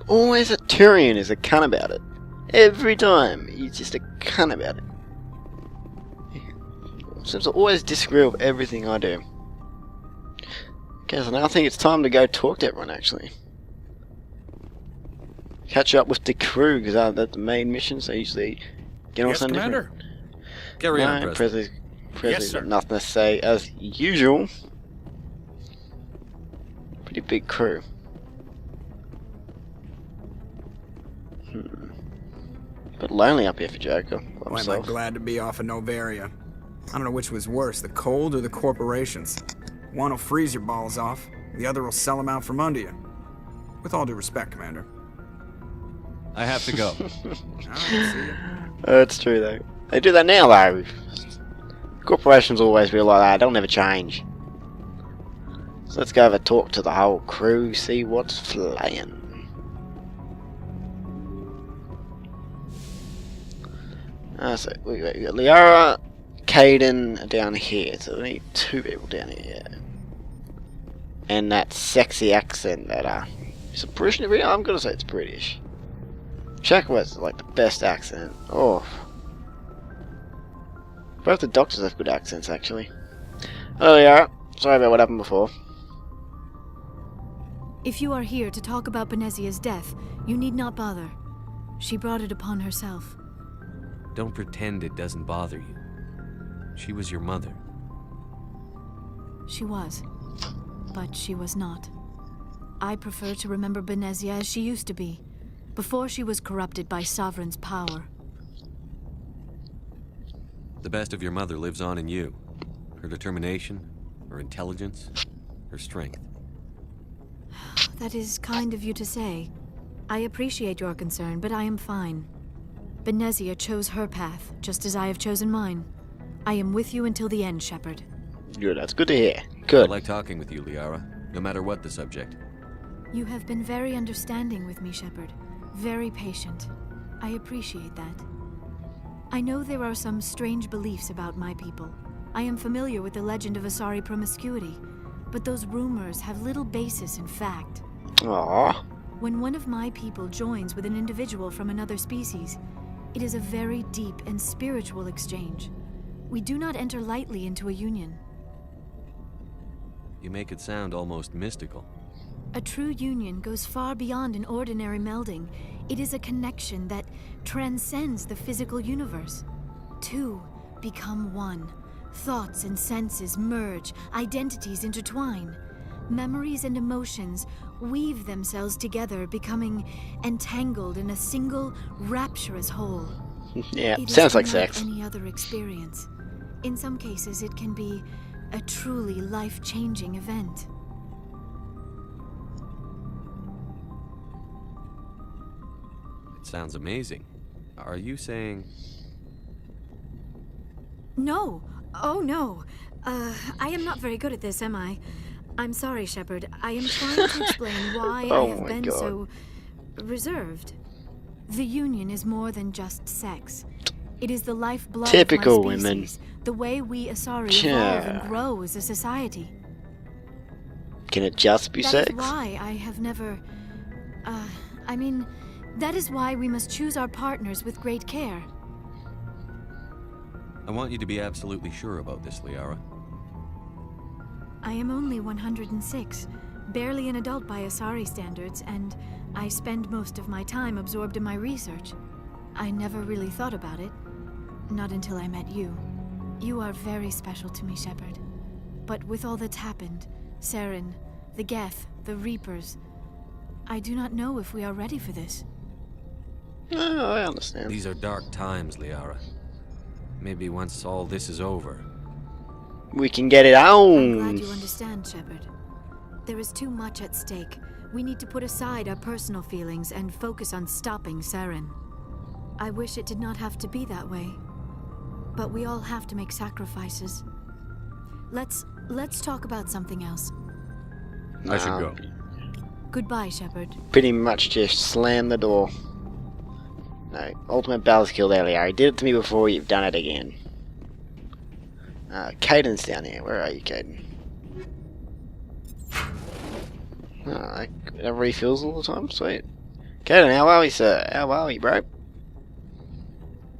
Always a Tyrion is a cunt about it. Every time, he's just a cunt about it. Seems to always disagree with everything I do. Okay, so now I think it's time to go talk to everyone, actually. Catch up with the crew, because that's the main mission, so usually get on something different. Carry on, Presley. Presley's got nothing to say, as usual. Pretty big crew. Bit lonely up here for Joker. Why am I glad to be off of Novaria? I don't know which was worse, the cold or the corporations. One will freeze your balls off, the other will sell them out from under you. With all due respect, Commander. I have to go. That's true, though. They do that now, though. Corporations always be like that, they'll never change. So let's go have a talk to the whole crew, see what's flying. So we got Liara, Caden down here, so we need 2 people down here. And that sexy accent that is it British? I'm gonna say it's British. Check was like the best accent. Oh, both the doctors have good accents actually. Oh Liara, sorry about what happened before. If you are here to talk about Benezia's death, you need not bother. She brought it upon herself. Don't pretend it doesn't bother you. She was your mother. She was. But she was not. I prefer to remember Benezia as she used to be, before she was corrupted by Sovereign's power. The best of your mother lives on in you. Her determination, her intelligence, her strength. That is kind of you to say. I appreciate your concern, but I am fine. Benezia chose her path, just as I have chosen mine. I am with you until the end, Shepard. Good, that's good to hear. Good. I like talking with you, Liara, no matter what the subject. You have been very understanding with me, Shepard. Very patient. I appreciate that. I know there are some strange beliefs about my people. I am familiar with the legend of Asari promiscuity, but those rumors have little basis in fact. Aww. When one of my people joins with an individual from another species, it is a very deep and spiritual exchange. We do not enter lightly into a union. You make it sound almost mystical. A true union goes far beyond an ordinary melding. It is a connection that transcends the physical universe. Two become one. Thoughts and senses merge, identities intertwine. Memories and emotions weave themselves together, becoming entangled in a single rapturous whole. Yeah, sounds like sex. Any other experience. In some cases, it can be a truly life-changing event. It sounds amazing. Are you saying... No. Oh, no. I am not very good at this, am I? I'm sorry, Shepard. I am trying to explain why I have been so reserved. The Union is more than just sex. It is the lifeblood Typical of my women. species, the way we Asari evolve and grow as a society. Can it just be sex? That is why I have never... I mean, that is why we must choose our partners with great care. I want you to be absolutely sure about this, Liara. I am only 106, barely an adult by Asari standards, and I spend most of my time absorbed in my research. I never really thought about it, not until I met you. You are very special to me, Shepard. But with all that's happened, Saren, the Geth, the Reapers, I do not know if we are ready for this. Oh, I understand. These are dark times, Liara. Maybe once all this is over, we can get it on. I'm glad you understand, Shepard. There is too much at stake. We need to put aside our personal feelings and focus on stopping Saren. I wish it did not have to be that way. But we all have to make sacrifices. Let's talk about something else. I should go. Goodbye, Shepard. Pretty much just slam the door. No, ultimate battle's killed earlier. You did it to me before, you've done it again. Caden's down here. Where are you, Caden? That refills all the time? Sweet. Caden, how are we, sir? How are we, bro?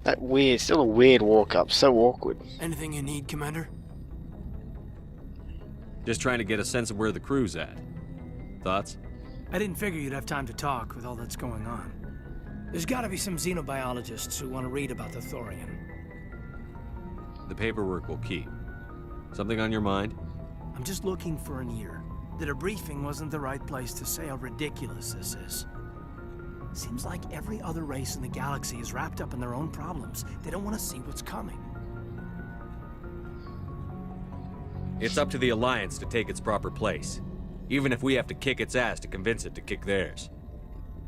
That weird, still a weird walk up, so awkward. Anything you need, Commander? Just trying to get a sense of where the crew's at. Thoughts? I didn't figure you'd have time to talk with all that's going on. There's gotta be some xenobiologists who want to read about the Thorian. The paperwork will keep. Something on your mind? I'm just looking for an ear. The debriefing wasn't the right place to say how ridiculous this is. Seems like every other race in the galaxy is wrapped up in their own problems. They don't want to see what's coming. It's up to the Alliance to take its proper place. Even if we have to kick its ass to convince it to kick theirs.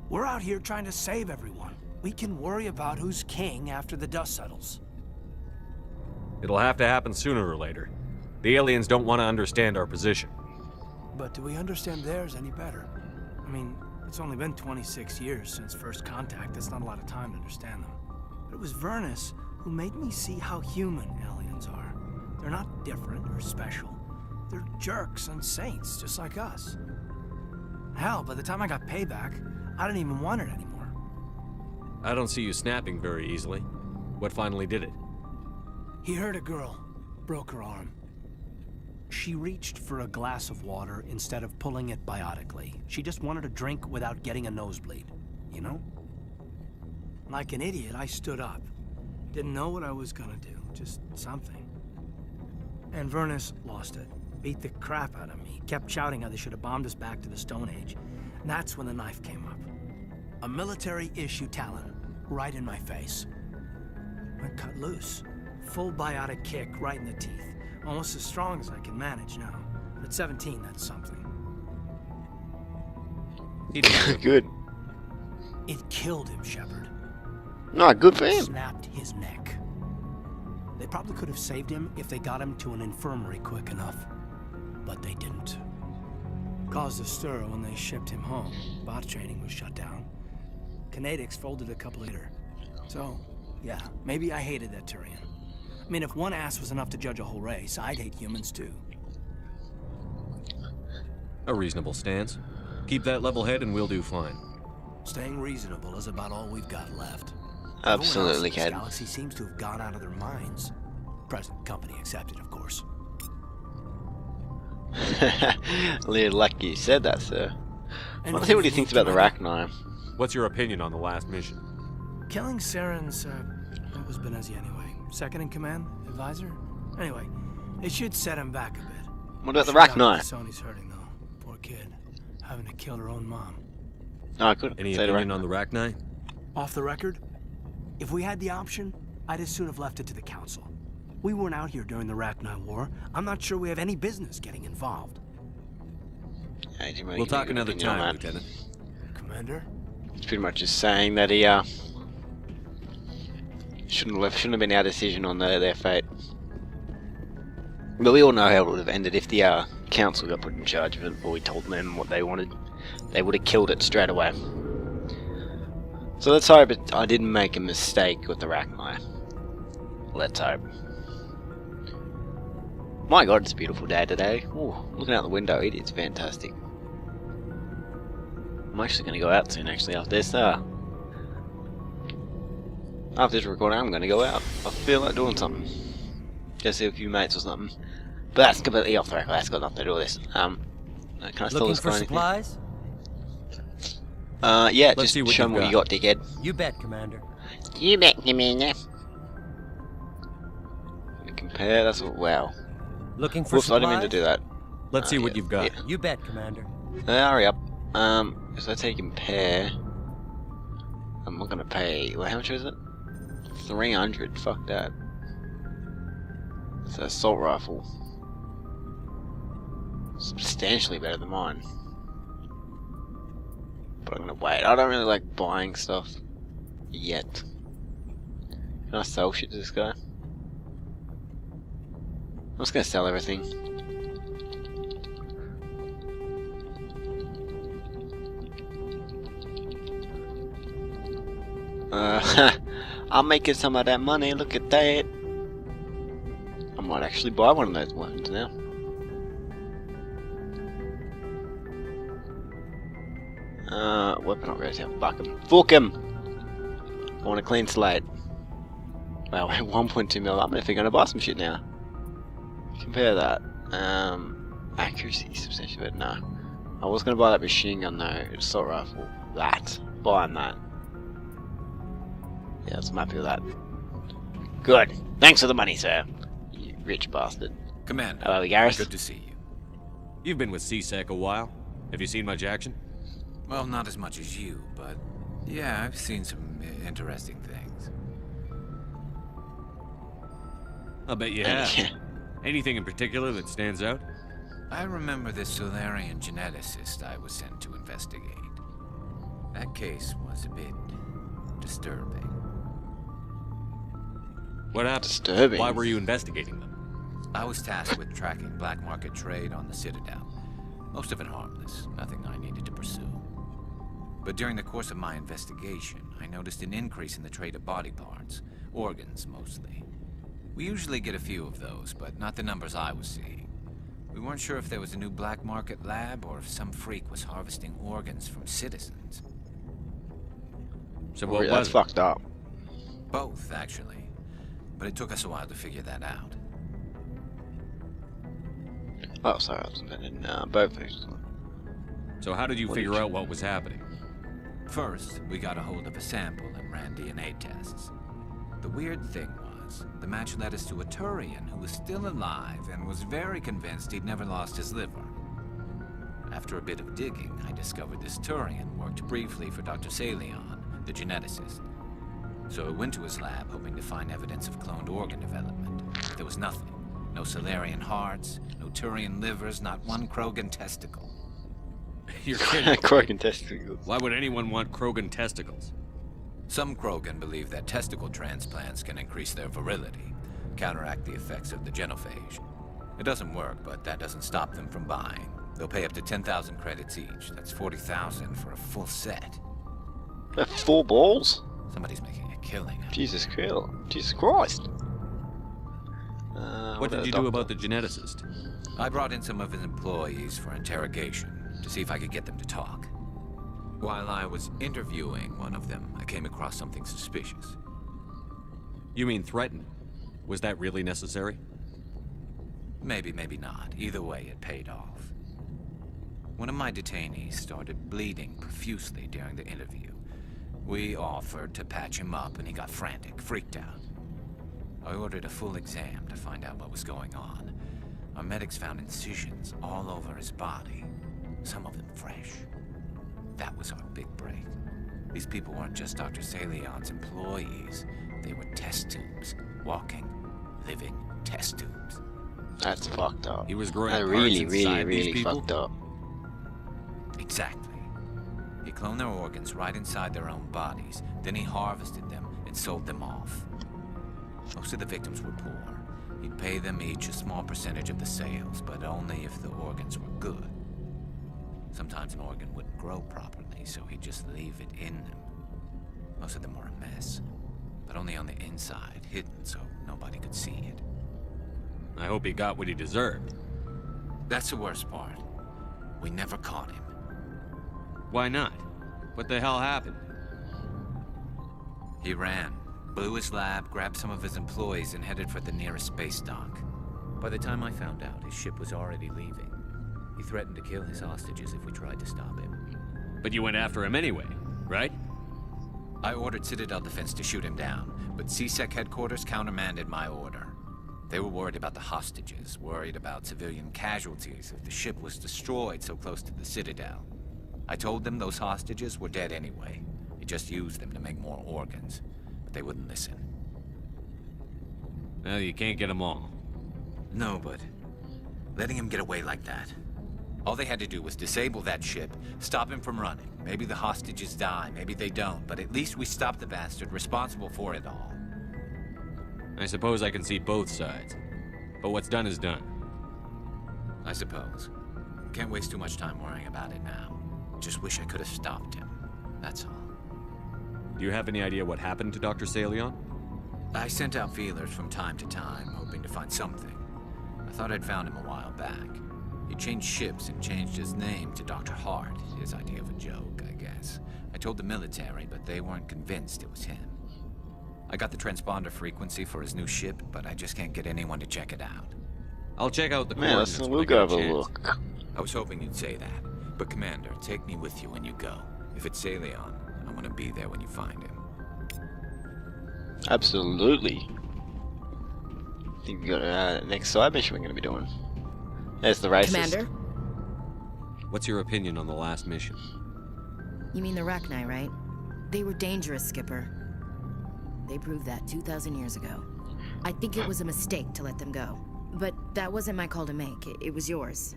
We're out here trying to save everyone. We can worry about who's king after the dust settles. It'll have to happen sooner or later. The aliens don't want to understand our position. But do we understand theirs any better? I mean, it's only been 26 years since first contact. That's not a lot of time to understand them. But it was Vernus who made me see how human aliens are. They're not different or special. They're jerks and saints, just like us. Hell, by the time I got payback, I didn't even want it anymore. I don't see you snapping very easily. What finally did it? He hurt a girl, broke her arm. She reached for a glass of water instead of pulling it biotically. She just wanted a drink without getting a nosebleed, you know? Like an idiot, I stood up. Didn't know what I was gonna do, just something. And Vernus lost it. Beat the crap out of me. Kept shouting how they should have bombed us back to the Stone Age. And that's when the knife came up. A military-issue talon, right in my face. I cut loose. Full biotic kick right in the teeth. Almost as strong as I can manage now. But at 17, that's something. Good. It killed him, Shepard. No, good for him. Snapped his neck. They probably could have saved him if they got him to an infirmary quick enough. But they didn't. Caused a stir when they shipped him home. Bot training was shut down. Kinetics folded a couple later. So, yeah, maybe I hated that Turian. I mean, if one ass was enough to judge a whole race, I'd hate humans too. A reasonable stance. Keep that level head and we'll do fine. Staying reasonable is about all we've got left. Absolutely, Everyone else in Cad. this galaxy seems to have gone out of their minds. Present company accepted, of course. Little lucky you said that, sir. And Let's see what he thinks about the Rachni. What's your opinion on the last mission? Killing Saren's, that was Benezi anyway. Second in command, advisor. Anyway, it should set him back a bit. What about the Shut up, Rachni? Sony's hurting though. Poor kid, having to kill her own mom. No, I couldn't Any say the opinion Rachni. on the Rachni? Off the record, if we had the option, I'd as soon have left it to the council. We weren't out here during the Rachni War. I'm not sure we have any business getting involved. Hey, Jimmy, We'll give me talk your another opinion on time, that. Lieutenant. Commander? It's pretty much just saying that he shouldn't have been our decision on their fate. But we all know how it would have ended if the council got put in charge of it before we told them what they wanted. They would have killed it straight away. So let's hope I didn't make a mistake with the Rachni. Let's hope. My god, it's a beautiful day today. Ooh, looking out the window, it is fantastic. I'm actually going to go out soon, actually, after this. After this recording, I'm going to go out. I feel like doing something. Just see a few mates or something. But that's completely off the record. That's got nothing to do with this. Can I still Looking just for go anything? supplies? Yeah, Let's just see what show you've me what you got, dickhead. You bet, Commander. You bet, Commander. Compare, that's what, wow. Looking for Whoops, I supplies? didn't mean to do that. Let's see what yeah, you've got. yeah. You bet, Commander. Hurry up. So let's say compare. I'm not gonna pay. Well, how much is it? 300. Fuck that. It's an assault rifle. Substantially better than mine. But I'm gonna wait. I don't really like buying stuff yet. Can I sell shit to this guy? I'm just gonna sell everything. I'm making some of that money, look at that. I might actually buy one of those ones now. Weapon upgrades, yeah, fuck him. Fuck him! I want a clean slate. Wow, we're 1.2 mil. I'm definitely gonna buy some shit now. Compare that. Accuracy substantially better. No. I was gonna buy that machine gun though, assault rifle. That. Buying that. Yeah, let's map with that. Good. Thanks for the money, sir. You rich bastard. Commander, Hello, Garrus. good to see you. You've been with CSEC a while. Have you seen much action? Well, not as much as you, but yeah, I've seen some interesting things. I'll bet you have. Anything in particular that stands out? I remember this Solarian geneticist I was sent to investigate. That case was a bit disturbing. What happened? Disturbing. Why were you investigating them? I was tasked with tracking black market trade on the Citadel. Most of it harmless, nothing I needed to pursue. But during the course of my investigation, I noticed an increase in the trade of body parts, organs mostly. We usually get a few of those, but not the numbers I was seeing. We weren't sure if there was a new black market lab or if some freak was harvesting organs from citizens. So what was That's it? fucked up. Both, actually. But it took us a while to figure that out. Oh, sorry, I was in both things. So how did you figure out what was happening? First, we got a hold of a sample and ran DNA tests. The weird thing was, the match led us to a Turian who was still alive and was very convinced he'd never lost his liver. After a bit of digging, I discovered this Turian worked briefly for Dr. Salion, the geneticist. So I went to his lab hoping to find evidence of cloned organ development. There was nothing. No Solarian hearts, no Turian livers, not one Krogan testicle. You're kidding. Krogan testicles. Why would anyone want Krogan testicles? Some Krogan believe that testicle transplants can increase their virility, counteract the effects of the genophage. It doesn't work, but that doesn't stop them from buying. They'll pay up to 10,000 credits each. That's 40,000 for a full set. 4 balls? Somebody's making a killing. Jesus Christ. What did you do about the geneticist? I brought in some of his employees for interrogation, to see if I could get them to talk. While I was interviewing one of them, I came across something suspicious. You mean threaten? Was that really necessary? Maybe, maybe not. Either way, it paid off. One of my detainees started bleeding profusely during the interview. We offered to patch him up, and he got frantic, freaked out. I ordered a full exam to find out what was going on. Our medics found incisions all over his body, some of them fresh. That was our big break. These people weren't just Dr. Salion's employees. They were test tubes. Walking, living test tubes. That's fucked up. He was growing That parts really, inside these really people? fucked up. Exactly. He cloned their organs right inside their own bodies. Then he harvested them and sold them off. Most of the victims were poor. He'd pay them each a small percentage of the sales, but only if the organs were good. Sometimes an organ wouldn't grow properly, so he'd just leave it in them. Most of them were a mess, but only on the inside, hidden so nobody could see it. I hope he got what he deserved. That's the worst part. We never caught him. Why not? What the hell happened? He ran, blew his lab, grabbed some of his employees, and headed for the nearest space dock. By the time I found out, his ship was already leaving. He threatened to kill his hostages if we tried to stop him. But you went after him anyway, right? I ordered Citadel Defense to shoot him down, but CSEC headquarters countermanded my order. They were worried about the hostages, worried about civilian casualties if the ship was destroyed so close to the Citadel. I told them those hostages were dead anyway. He just used them to make more organs, but they wouldn't listen. Well, you can't get them all. No, but letting him get away like that. All they had to do was disable that ship, stop him from running. Maybe the hostages die, maybe they don't, but at least we stopped the bastard responsible for it all. I suppose I can see both sides. But what's done is done. I suppose. Can't waste too much time worrying about it now. Just wish I could have stopped him. That's all. Do you have any idea what happened to Dr. Salion? I sent out feelers from time to time, hoping to find something. I thought I'd found him a while back. He changed ships and changed his name to Dr. Hart. His idea of a joke, I guess. I told the military, but they weren't convinced it was him. I got the transponder frequency for his new ship, but I just can't get anyone to check it out. I'll check out the Man, coordinates when we'll I go get have a a chance. look. I was hoping you'd say that. But Commander, take me with you when you go. If it's Leon, I want to be there when you find him. Absolutely. I think we got next side mission we're going to be doing. There's the racist. Commander? What's your opinion on the last mission? You mean the Rachni, right? They were dangerous, Skipper. They proved that 2,000 years ago. I think it was a mistake to let them go. But that wasn't my call to make. It was yours.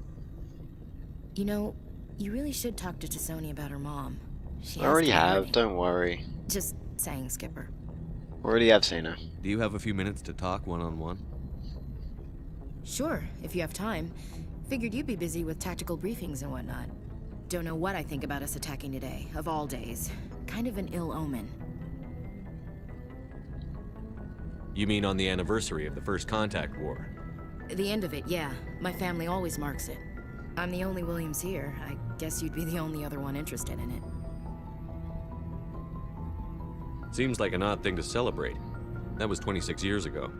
You know, you really should talk to T'Soni about her mom. She I already has to be have, ready. don't worry. Just saying, Skipper. Already have seen her. Do you have a few minutes to talk one-on-one? Sure, if you have time. Figured you'd be busy with tactical briefings and whatnot. Don't know what I think about us attacking today, of all days. Kind of an ill omen. You mean on the anniversary of the First Contact War? The end of it, yeah. My family always marks it. I'm the only Williams here. I guess you'd be the only other one interested in it. Seems like an odd thing to celebrate. That was 26 years ago.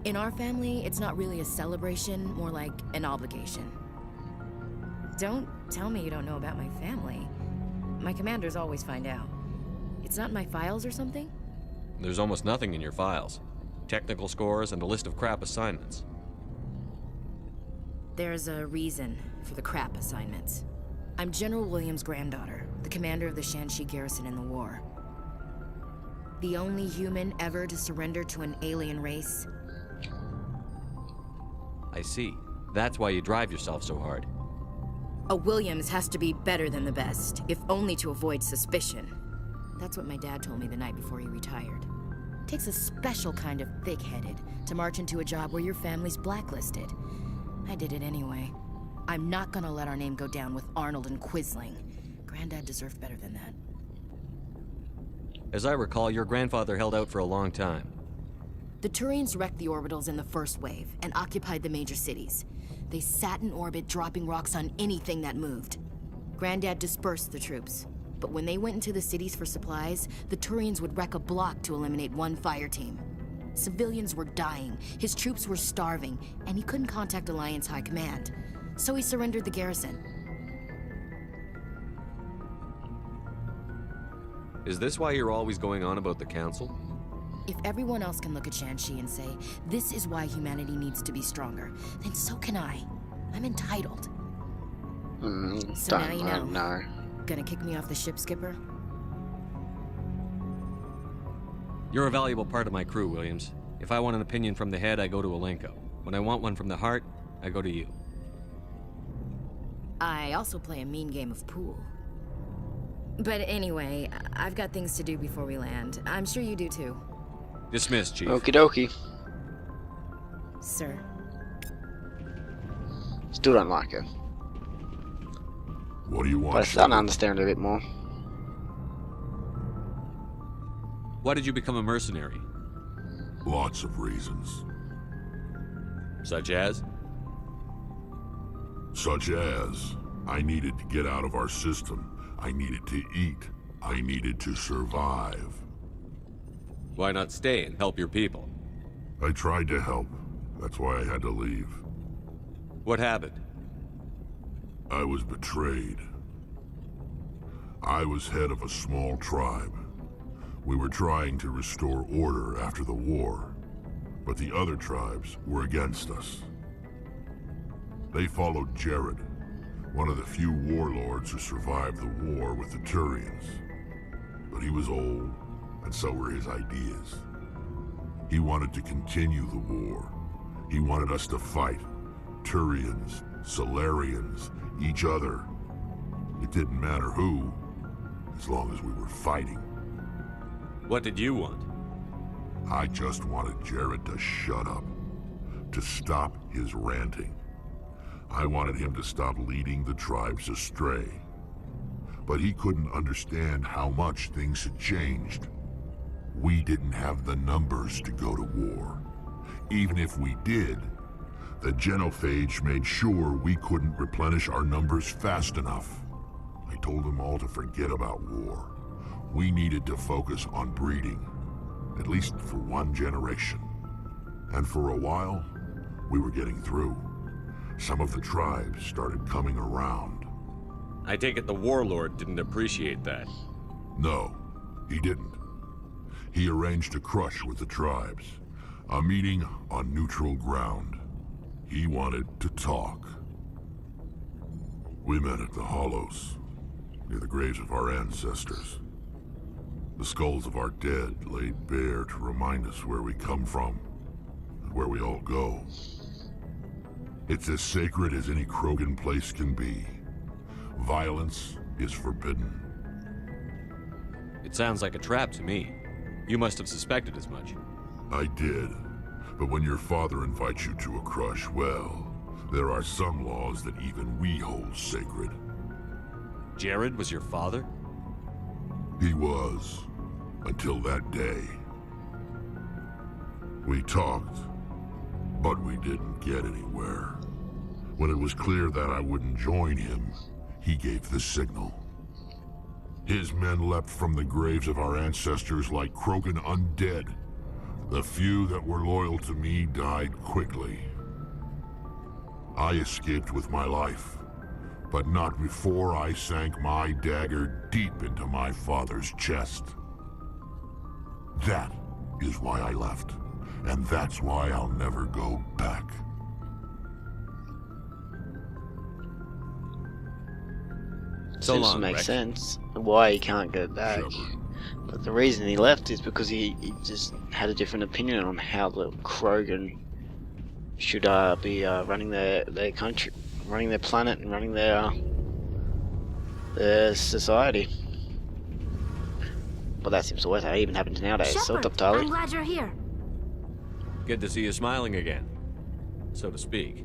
In our family, it's not really a celebration, more like an obligation. Don't tell me you don't know about my family. My commanders always find out. It's not in my files or something? There's almost nothing in your files. Technical scores and a list of crap assignments. There's a reason for the crap assignments. I'm General Williams' granddaughter, the commander of the Shanxi garrison in the war. The only human ever to surrender to an alien race. I see. That's why you drive yourself so hard. A Williams has to be better than the best, if only to avoid suspicion. That's what my dad told me the night before he retired. Takes a special kind of thick-headed to march into a job where your family's blacklisted. I did it anyway. I'm not gonna let our name go down with Arnold and Quisling. Granddad deserved better than that. As I recall, your grandfather held out for a long time. The Turians wrecked the orbitals in the first wave and occupied the major cities. They sat in orbit, dropping rocks on anything that moved. Granddad dispersed the troops, but when they went into the cities for supplies, the Turians would wreck a block to eliminate one fire team. Civilians were dying, his troops were starving, and he couldn't contact Alliance High Command. So he surrendered the garrison. Is this why you're always going on about the Council? If everyone else can look at Shanxi and say, this is why humanity needs to be stronger, then so can I. I'm entitled. So now you know. No. Gonna kick me off the ship, Skipper? You're a valuable part of my crew, Williams. If I want an opinion from the head, I go to Alenko. When I want one from the heart, I go to you. I also play a mean game of pool. But anyway, I've got things to do before we land. I'm sure you do too. Dismissed, Chief. Okie dokie. Sir. Still don't like her. What do you want? But I'm starting to understand her a bit more. Why did you become a mercenary? Lots of reasons. Such as? Such as, I needed to get out of our system. I needed to eat. I needed to survive. Why not stay and help your people? I tried to help. That's why I had to leave. What happened? I was betrayed. I was head of a small tribe. We were trying to restore order after the war, but the other tribes were against us. They followed Jared, one of the few warlords who survived the war with the Turians. But he was old, and so were his ideas. He wanted to continue the war. He wanted us to fight. Turians, Solarians, each other. It didn't matter who, as long as we were fighting. What did you want? I just wanted Jared to shut up, to stop his ranting. I wanted him to stop leading the tribes astray. But he couldn't understand how much things had changed. We didn't have the numbers to go to war. Even if we did, the genophage made sure we couldn't replenish our numbers fast enough. I told them all to forget about war. We needed to focus on breeding, at least for one generation. And for a while, we were getting through. Some of the tribes started coming around. I take it the warlord didn't appreciate that. No, he didn't. He arranged a crush with the tribes. A meeting on neutral ground. He wanted to talk. We met at the Hollows, near the graves of our ancestors. The skulls of our dead laid bare to remind us where we come from, and where we all go. It's as sacred as any Krogan place can be. Violence is forbidden. It sounds like a trap to me. You must have suspected as much. I did. But when your father invites you to a crush, well, there are some laws that even we hold sacred. Jared was your father? He was, until that day. We talked, but we didn't get anywhere. When it was clear that I wouldn't join him, he gave the signal. His men leapt from the graves of our ancestors like Krogan undead. The few that were loyal to me died quickly. I escaped with my life, but not before I sank my dagger deep into my father's chest. That is why I left, and that's why I'll never go back. So Seems long, to make Rex. sense why he can't go back. Shepard. But the reason he left is because he just had a different opinion on how the Krogan should be running their country, running their planet, and running their society. But that seems to work. That even happens nowadays. So Shepard, Tali. I'm glad you're here. Good to see you smiling again, so to speak.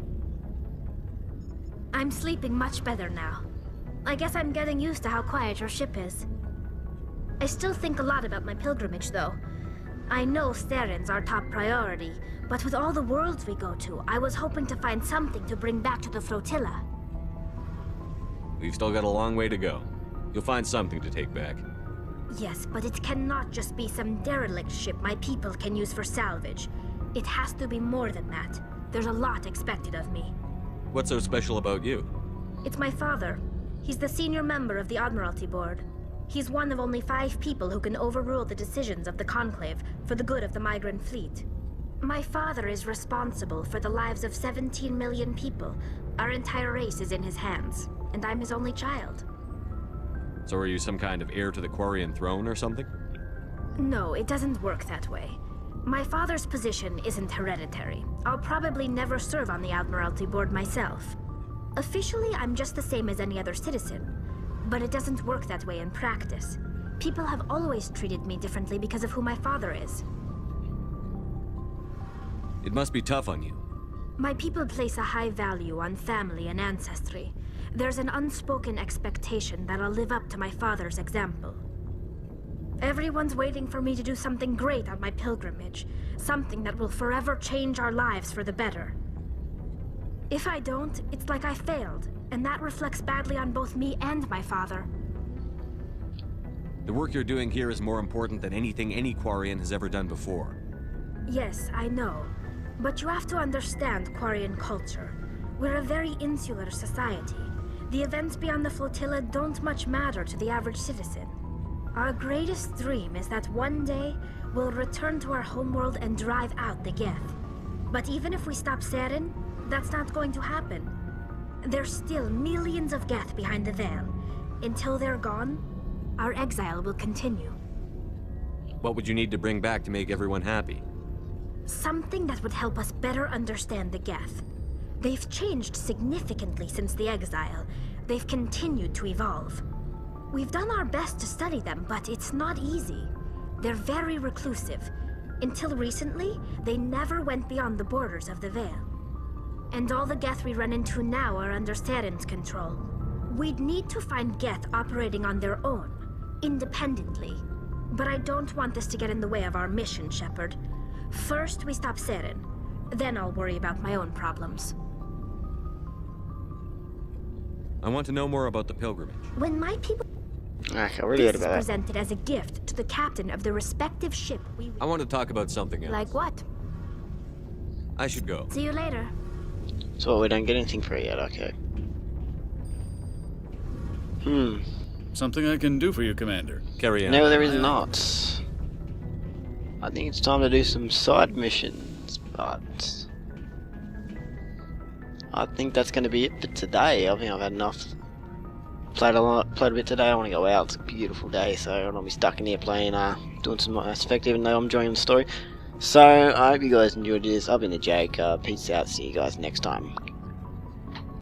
I'm sleeping much better now. I guess I'm getting used to how quiet your ship is. I still think a lot about my pilgrimage, though. I know Staren's our top priority, but with all the worlds we go to, I was hoping to find something to bring back to the flotilla. We've still got a long way to go. You'll find something to take back. Yes, but it cannot just be some derelict ship my people can use for salvage. It has to be more than that. There's a lot expected of me. What's so special about you? It's my father. He's the senior member of the Admiralty Board. He's one of only 5 people who can overrule the decisions of the Conclave for the good of the migrant fleet. My father is responsible for the lives of 17 million people. Our entire race is in his hands, and I'm his only child. So are you some kind of heir to the Quarian throne or something? No, it doesn't work that way. My father's position isn't hereditary. I'll probably never serve on the Admiralty Board myself. Officially, I'm just the same as any other citizen. But it doesn't work that way in practice. People have always treated me differently because of who my father is. It must be tough on you. My people place a high value on family and ancestry. There's an unspoken expectation that I'll live up to my father's example. Everyone's waiting for me to do something great on my pilgrimage, something that will forever change our lives for the better. If I don't, it's like I failed, and that reflects badly on both me and my father. The work you're doing here is more important than anything any Quarian has ever done before. Yes, I know. But you have to understand Quarian culture. We're a very insular society. The events beyond the flotilla don't much matter to the average citizen. Our greatest dream is that one day we'll return to our homeworld and drive out the Geth. But even if we stop Seren, that's not going to happen. There's still millions of Geth behind the veil. Until they're gone, our exile will continue. What would you need to bring back to make everyone happy? Something that would help us better understand the Geth. They've changed significantly since the exile. They've continued to evolve. We've done our best to study them, but it's not easy. They're very reclusive. Until recently, they never went beyond the borders of the Veil. And all the Geth we run into now are under Saren's control. We'd need to find Geth operating on their own, independently. But I don't want this to get in the way of our mission, Shepard. First, we stop Seren. Then I'll worry about my own problems. I want to know more about the pilgrimage. When my people Okay, I really heard this is about that. presented as a gift to the captain of the respective ship we I want to talk about something else. like what? I should go. See you later. So we don't get anything for it yet, okay. Something I can do for you, Commander. Carry on. No, there is not. I think it's time to do some side missions, but I think that's going to be it for today. I think I've had enough. Played a bit today. I want to go out. It's a beautiful day, so I don't want to be stuck in here playing, doing some Mass Effect, even though I'm enjoying the story. So I hope you guys enjoyed this. I've been the GameJkaar. Peace out. See you guys next time.